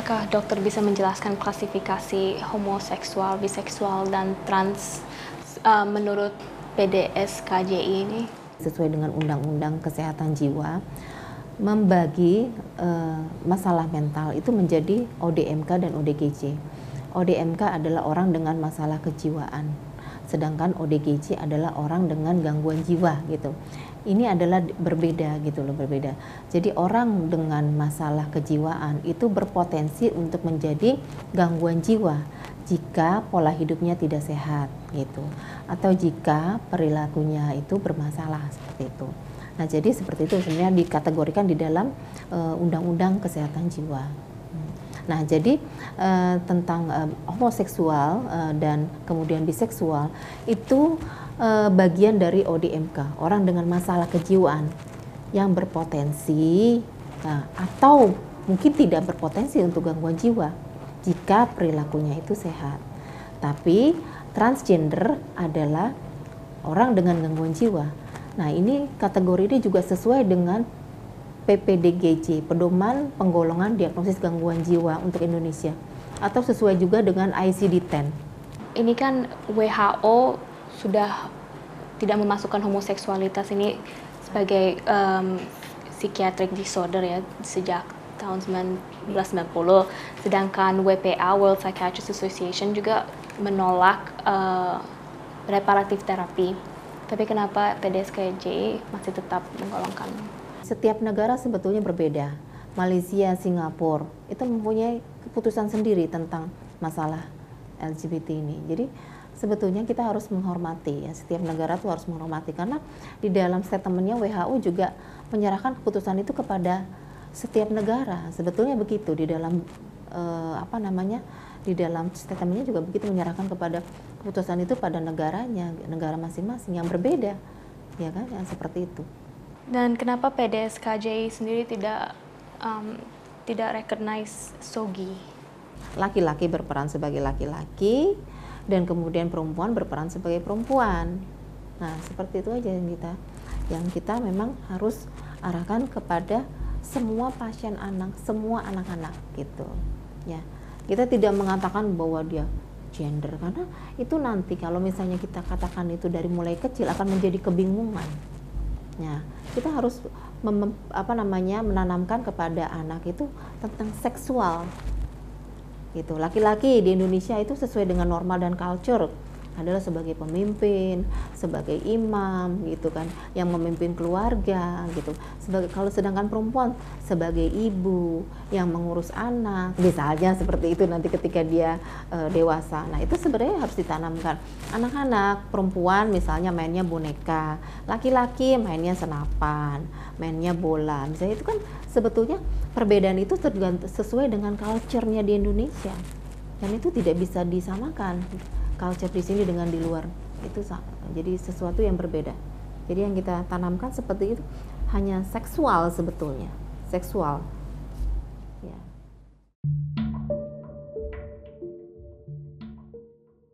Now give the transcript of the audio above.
Apakah dokter bisa menjelaskan klasifikasi homoseksual, biseksual, dan trans menurut PDS-KJI ini? Sesuai dengan Undang-Undang Kesehatan Jiwa, membagi masalah mental itu menjadi ODMK dan ODGJ. ODMK adalah orang dengan masalah kejiwaan, sedangkan ODGJ adalah orang dengan gangguan jiwa gitu. Ini adalah berbeda gitu loh, berbeda. Jadi orang dengan masalah kejiwaan itu berpotensi untuk menjadi gangguan jiwa jika pola hidupnya tidak sehat gitu, atau jika perilakunya itu bermasalah seperti itu. Nah, jadi seperti itu sebenarnya dikategorikan di dalam Undang-Undang Kesehatan Jiwa. Nah, jadi tentang homoseksual dan kemudian biseksual itu bagian dari ODMK, orang dengan masalah kejiwaan yang berpotensi atau mungkin tidak berpotensi untuk gangguan jiwa jika perilakunya itu sehat. Tapi transgender adalah orang dengan gangguan jiwa. Nah, ini kategori ini juga sesuai dengan PPDGJ, Pedoman Penggolongan Diagnosis Gangguan Jiwa untuk Indonesia, atau sesuai juga dengan ICD-10. Ini kan WHO sudah tidak memasukkan homoseksualitas ini sebagai psychiatric disorder ya sejak tahun 1990, sedangkan WPA, World Psychiatrist Association, juga menolak reparatif terapi. Tapi kenapa PDS-KJI masih tetap menggolongkan? Setiap negara sebetulnya berbeda. Malaysia, Singapura itu mempunyai keputusan sendiri tentang masalah LGBT ini. Jadi sebetulnya kita harus menghormati ya, setiap negara tuh harus menghormati, karena di dalam statementnya WHO juga menyerahkan keputusan itu kepada setiap negara. Sebetulnya begitu di dalam di dalam statementnya juga begitu, menyerahkan kepada keputusan itu pada negaranya, negara masing-masing yang berbeda, ya kan, yang seperti itu. Dan kenapa PDS-KJI sendiri tidak recognize SOGI? Laki-laki berperan sebagai laki-laki dan kemudian perempuan berperan sebagai perempuan. Nah, seperti itu aja yang kita memang harus arahkan kepada semua pasien anak, semua anak-anak gitu. Ya. Kita tidak mengatakan bahwa dia gender, karena itu nanti kalau misalnya kita katakan itu dari mulai kecil akan menjadi kebingungan. Ya, kita harus menanamkan kepada anak itu tentang seksual. Gitu. Laki-laki di Indonesia itu sesuai dengan norma dan culture adalah sebagai pemimpin, sebagai imam gitu kan, yang memimpin keluarga gitu. Kalau sedangkan perempuan sebagai ibu yang mengurus anak, misalnya seperti itu nanti ketika dia dewasa. Nah, itu sebenarnya harus ditanamkan. Anak-anak perempuan misalnya mainnya boneka, laki-laki mainnya senapan, mainnya bola. Misalnya itu kan sebetulnya perbedaan itu sesuai dengan culture-nya di Indonesia. Dan itu tidak bisa disamakan. Culture di sini dengan di luar itu jadi sesuatu yang berbeda. Jadi yang kita tanamkan seperti itu hanya seksual sebetulnya, seksual.